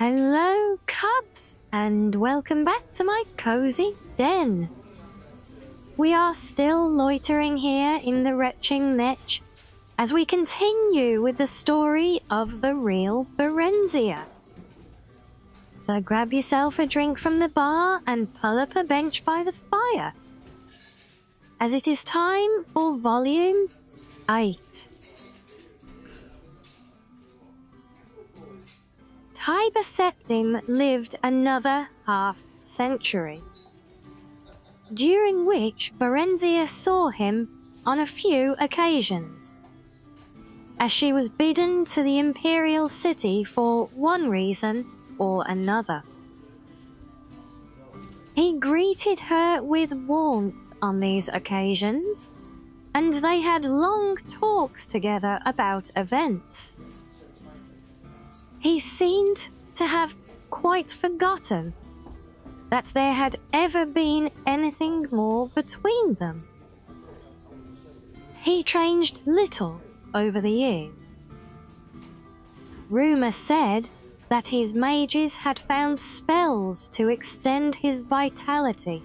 Hello, cubs, and welcome back to my cozy den. We are still loitering here in the retching netch as we continue with the story of the real Barenziah. So grab yourself a drink from the bar and pull up a bench by the fire, as it is time for Volume 8. Tiber Septim lived another half-century, during which Barenziah saw him on a few occasions, as she was bidden to the imperial city for one reason or another. He greeted her with warmth on these occasions, and they had long talks together about events. He seemed to have quite forgotten that there had ever been anything more between them. He changed little over the years. Rumour said that his mages had found spells to extend his vitality,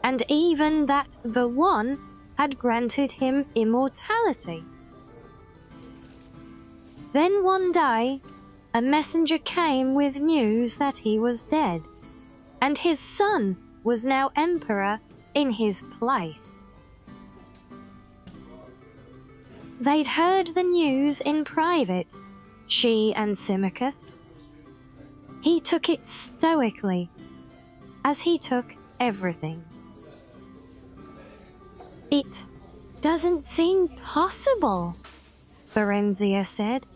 and even that the One had granted him immortality. Then one day, a messenger came with news that he was dead, and his son was now emperor in his place. They'd heard the news in private, she and Symmachus. He took it stoically, as he took everything. "It doesn't seem possible," Barenziah said.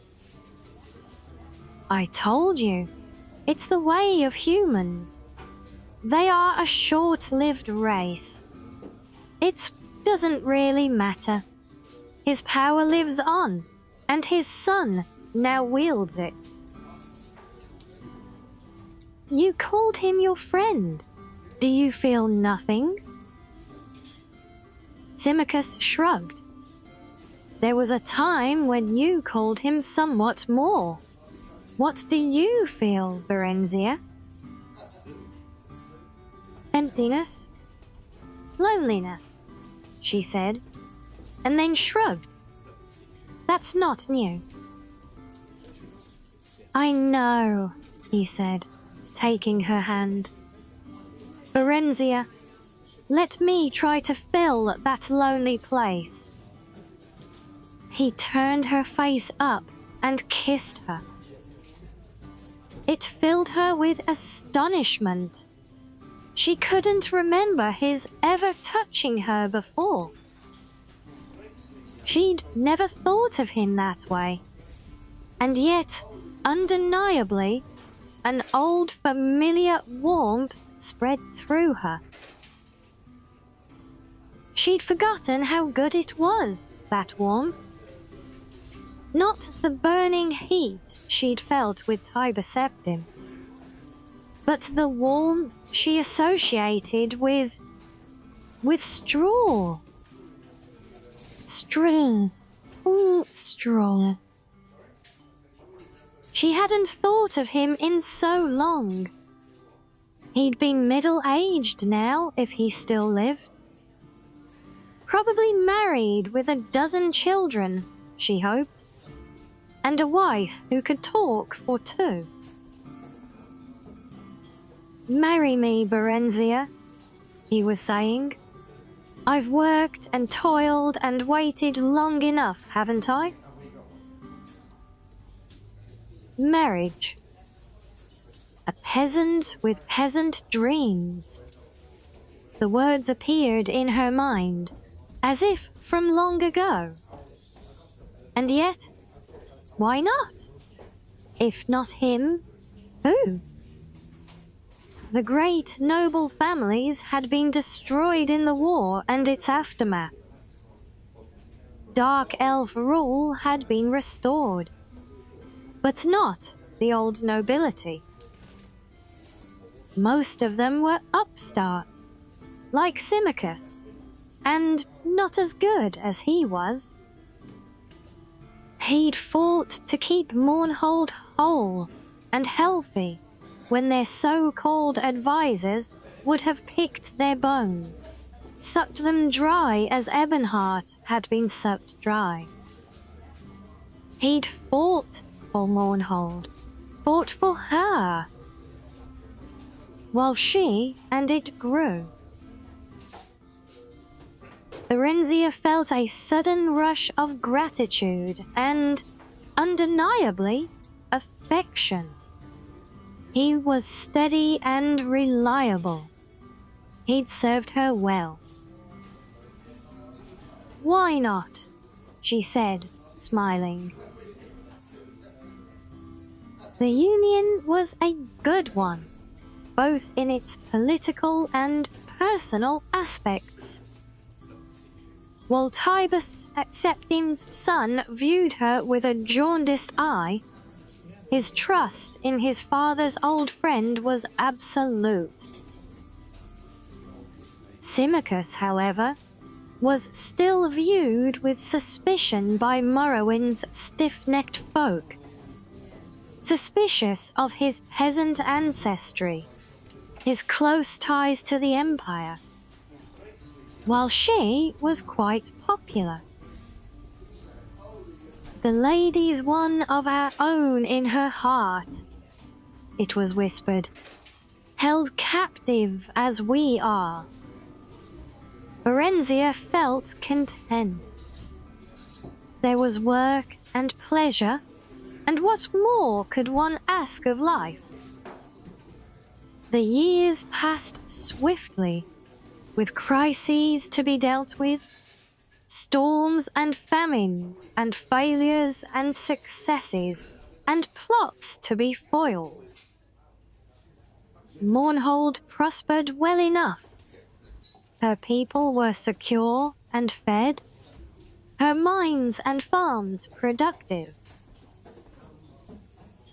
"I told you, it's the way of humans. They are a short-lived race. It doesn't really matter. His power lives on, and his son now wields it." "You called him your friend. Do you feel nothing?" Symmachus shrugged. "There was a time when you called him somewhat more. What do you feel, Barenziah?" "Emptiness, loneliness," she said, and then shrugged. "That's not new." "I know," he said, taking her hand. "Barenziah, let me try to fill that lonely place." He turned her face up and kissed her. It filled her with astonishment. She couldn't remember his ever touching her before. She'd never thought of him that way, and yet, undeniably, an old familiar warmth spread through her. She'd forgotten how good it was, that warmth. Not the burning heat she'd felt with Tiber Septim, but the warmth she associated with straw. Straw. She hadn't thought of him in so long. He'd been middle-aged now, if he still lived. Probably married with a dozen children, she hoped, and a wife who could talk for two. "Marry me, Barenziah," he was saying. "I've worked and toiled and waited long enough, haven't I?" Marriage. A peasant with peasant dreams. The words appeared in her mind, as if from long ago. And yet, why not? If not him, who? The great noble families had been destroyed in the war and its aftermath. Dark elf rule had been restored, but not the old nobility. Most of them were upstarts, like Symmachus, and not as good as he was. He'd fought to keep Mournhold whole, and healthy when their so-called advisors would have picked their bones, sucked them dry as Ebonheart had been sucked dry. He'd fought for Mournhold, fought for her, while she and it grew. Barenziah felt a sudden rush of gratitude and, undeniably, affection. He was steady and reliable. He'd served her well. "Why not?" she said, smiling. The union was a good one, both in its political and personal aspects. While Tibus Septim's son viewed her with a jaundiced eye, his trust in his father's old friend was absolute. Symmachus, however, was still viewed with suspicion by Morrowin's stiff-necked folk, suspicious of his peasant ancestry, his close ties to the Empire, while she was quite popular. "The lady's one of our own in her heart," it was whispered, "held captive as we are." Barenziah felt content. There was work and pleasure, and what more could one ask of life? The years passed swiftly, with crises to be dealt with, storms and famines and failures and successes and plots to be foiled. Mournhold prospered well enough. Her people were secure and fed, her mines and farms productive.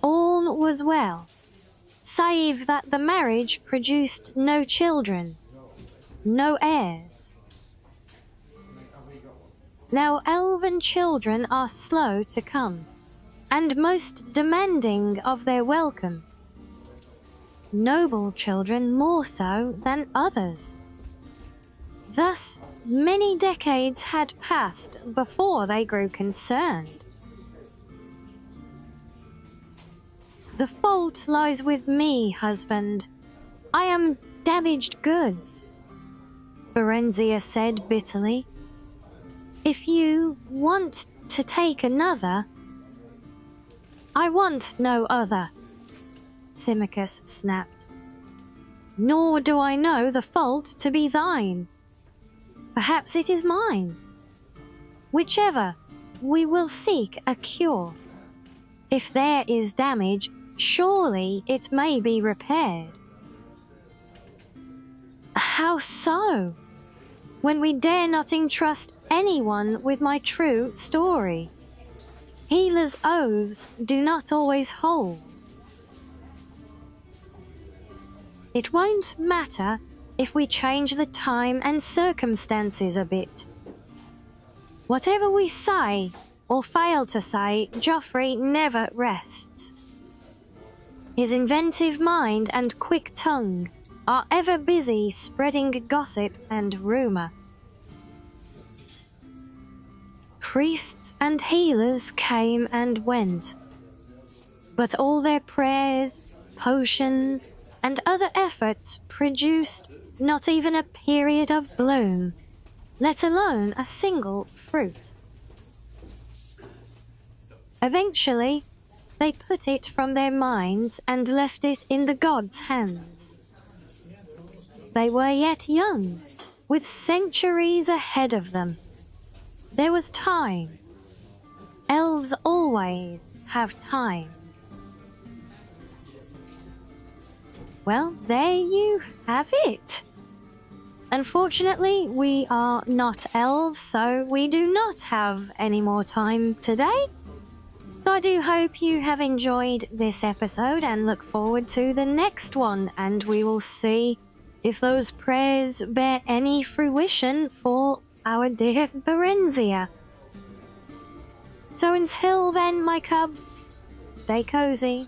All was well, save that the marriage produced no children, no heirs. Now elven children are slow to come, and most demanding of their welcome. Noble children more so than others. Thus, many decades had passed before they grew concerned. "The fault lies with me, husband. I am damaged goods," Barenziah said bitterly. "If you want to take another—" "I want no other," Symmachus snapped. "Nor do I know the fault to be thine. Perhaps it is mine. Whichever, we will seek a cure. If there is damage, surely it may be repaired." "How so, when we dare not entrust anyone with my true story? Healers' oaths do not always hold." "It won't matter if we change the time and circumstances a bit. Whatever we say or fail to say, Joffrey never rests. His inventive mind and quick tongue are ever busy spreading gossip and rumor. Priests and healers came and went, but all their prayers, potions, and other efforts produced not even a period of bloom, let alone a single fruit. Eventually, they put it from their minds and left it in the gods' hands. They were yet young, with centuries ahead of them. There was time. Elves always have time. Well, there you have it. Unfortunately, we are not elves, so we do not have any more time today. So I do hope you have enjoyed this episode and look forward to the next one, and we will see if those prayers bear any fruition for our dear Barenziah. So until then, my cubs, stay cozy.